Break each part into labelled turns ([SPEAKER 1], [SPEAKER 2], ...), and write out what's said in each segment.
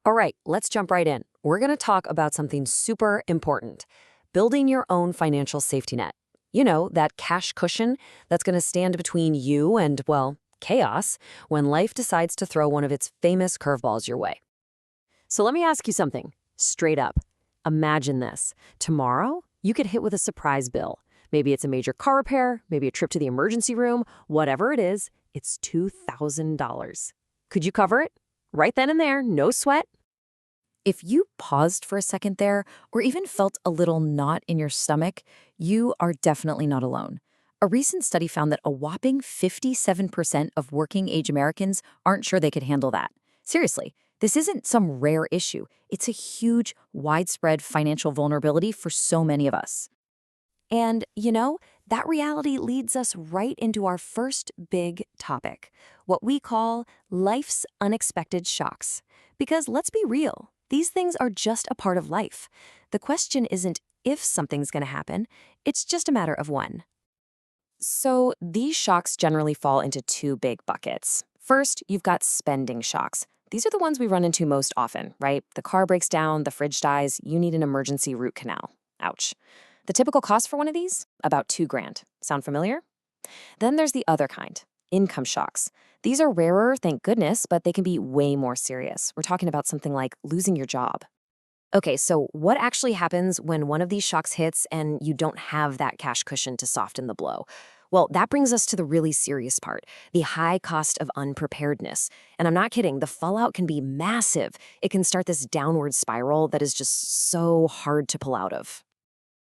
[SPEAKER 1] All right, let's jump right in. We're going to talk about something super important: building your own financial safety net. You know, that cash cushion that's going to stand between you and, well, chaos when life decides to throw one of its famous curveballs your way. So let me ask you something straight up. Imagine this. Tomorrow, you get hit with a surprise bill. Maybe it's a major car repair, maybe a trip to the emergency room, whatever it is, it's $2,000. Could you cover it? Right then and there, no sweat. If you paused for a second there, or even felt a little knot in your stomach, you are definitely not alone. A recent study found that a whopping 57% of working-age Americans aren't sure they could handle that. Seriously, this isn't some rare issue. It's a huge, widespread financial vulnerability for so many of us. And, that reality leads us right into our first big topic, what we call life's unexpected shocks. Because let's be real, these things are just a part of life. The question isn't if something's going to happen, it's just a matter of when. So these shocks generally fall into two big buckets. First, you've got spending shocks. These are the ones we run into most often, right? The car breaks down, the fridge dies, you need an emergency root canal. Ouch. The typical cost for one of these? About $2,000. Sound familiar? Then there's the other kind, income shocks. These are rarer, thank goodness, but they can be way more serious. We're talking about something like losing your job. Okay, so what actually happens when one of these shocks hits and you don't have that cash cushion to soften the blow? Well, that brings us to the really serious part, the high cost of unpreparedness. And I'm not kidding, the fallout can be massive. It can start this downward spiral that is just so hard to pull out of.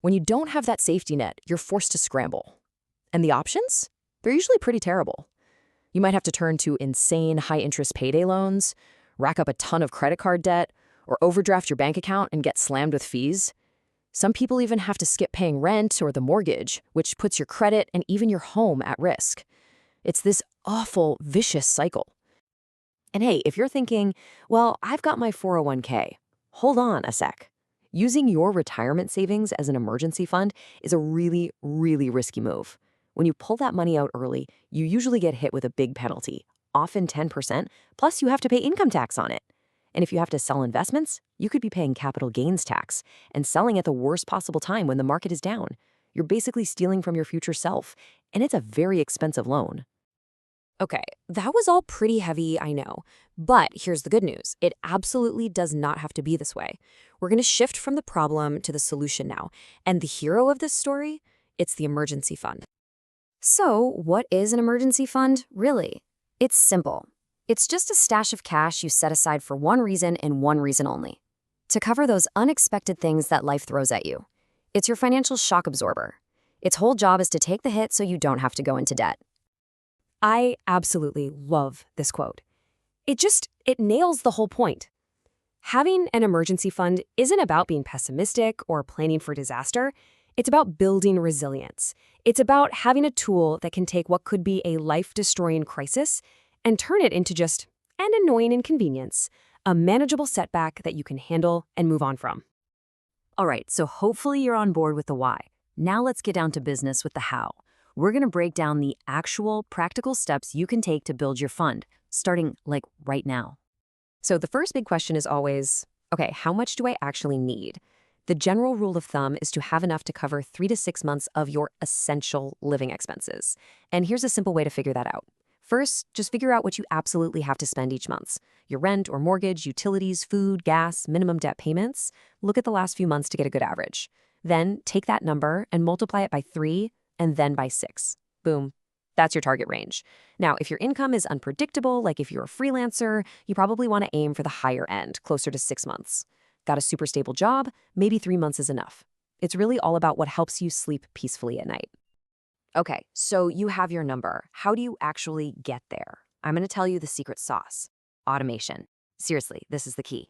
[SPEAKER 1] When you don't have that safety net, you're forced to scramble. And the options? They're usually pretty terrible. You might have to turn to insane high-interest payday loans, rack up a ton of credit card debt, or overdraft your bank account and get slammed with fees. Some people even have to skip paying rent or the mortgage, which puts your credit and even your home at risk. It's this awful, vicious cycle. And hey, if you're thinking, well, I've got my 401k, hold on a sec. Using your retirement savings as an emergency fund is a really, really risky move. When you pull that money out early, you usually get hit with a big penalty, often 10%, plus you have to pay income tax on it. And if you have to sell investments, you could be paying capital gains tax and selling at the worst possible time when the market is down. You're basically stealing from your future self, and it's a very expensive loan. Okay, that was all pretty heavy, I know. But here's the good news. It absolutely does not have to be this way. We're going to shift from the problem to the solution now. And the hero of this story? It's the emergency fund. So, what is an emergency fund, really? It's simple. It's just a stash of cash you set aside for one reason and one reason only: to cover those unexpected things that life throws at you. It's your financial shock absorber. Its whole job is to take the hit so you don't have to go into debt. I absolutely love this quote. It nails the whole point. Having an emergency fund isn't about being pessimistic or planning for disaster. It's about building resilience. It's about having a tool that can take what could be a life-destroying crisis and turn it into just an annoying inconvenience, a manageable setback that you can handle and move on from. All right, so hopefully you're on board with the why. Now let's get down to business with the how. We're going to break down the actual practical steps you can take to build your fund, starting right now. So the first big question is always, okay, how much do I actually need? The general rule of thumb is to have enough to cover 3 to 6 months of your essential living expenses. And here's a simple way to figure that out. First, just figure out what you absolutely have to spend each month: your rent or mortgage, utilities, food, gas, minimum debt payments. Look at the last few months to get a good average. Then take that number and multiply it by 3 and then by 6. Boom. That's your target range. Now, if your income is unpredictable, like if you're a freelancer, you probably want to aim for the higher end, closer to 6 months. Got a super stable job? Maybe 3 months is enough. It's really all about what helps you sleep peacefully at night. Okay, so you have your number. How do you actually get there? I'm going to tell you the secret sauce: automation. Seriously, this is the key.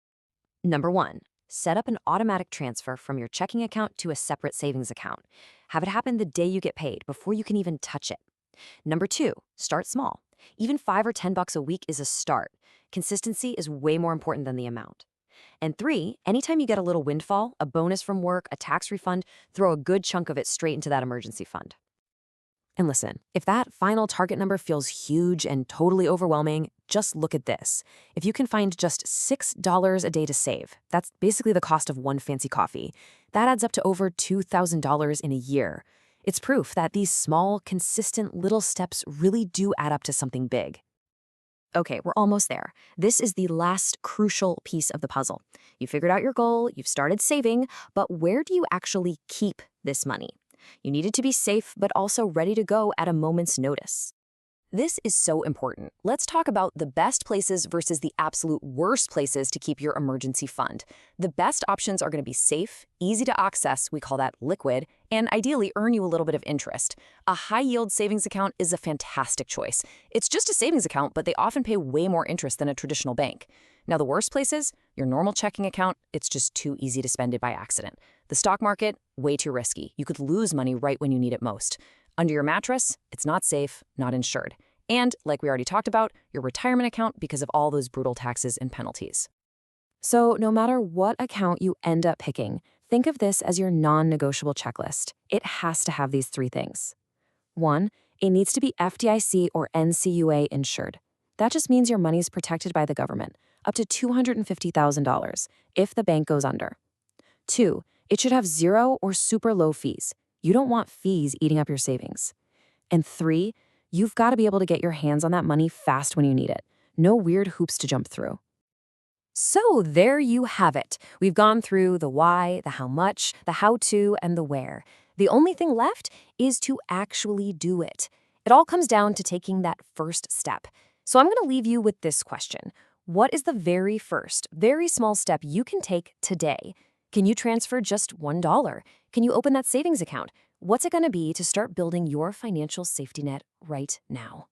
[SPEAKER 1] Number 1, set up an automatic transfer from your checking account to a separate savings account. Have it happen the day you get paid, before you can even touch it. Number 2, start small. Even $5 or $10 a week is a start. Consistency is way more important than the amount. And 3, anytime you get a little windfall, a bonus from work, a tax refund, throw a good chunk of it straight into that emergency fund. And listen, if that final target number feels huge and totally overwhelming, just look at this. If you can find just $6 a day to save, that's basically the cost of one fancy coffee. That adds up to over $2,000 in a year. It's proof that these small, consistent little steps really do add up to something big. Okay, we're almost there. This is the last crucial piece of the puzzle. You figured out your goal, you've started saving, but where do you actually keep this money? You need it to be safe, but also ready to go at a moment's notice. This is so important. Let's talk about the best places versus the absolute worst places to keep your emergency fund. The best options are going to be safe, easy to access, we call that liquid, and ideally earn you a little bit of interest. A high-yield savings account is a fantastic choice. It's just a savings account, but they often pay way more interest than a traditional bank. Now, the worst places, your normal checking account, it's just too easy to spend it by accident. The stock market, way too risky. You could lose money right when you need it most. Under your mattress, it's not safe, not insured. And, like we already talked about, your retirement account because of all those brutal taxes and penalties. So no matter what account you end up picking, think of this as your non-negotiable checklist. It has to have these three things. 1, it needs to be FDIC or NCUA insured. That just means your money's protected by the government, up to $250,000 if the bank goes under. 2, it should have zero or super low fees. You don't want fees eating up your savings. And 3, you've got to be able to get your hands on that money fast when you need it. No weird hoops to jump through. So there you have it. We've gone through the why, the how much, the how-to, and the where. The only thing left is to actually do it. It all comes down to taking that first step. So I'm going to leave you with this question. What is the very first, very small step you can take today? Can you transfer just $1? Can you open that savings account? What's it going to be to start building your financial safety net right now?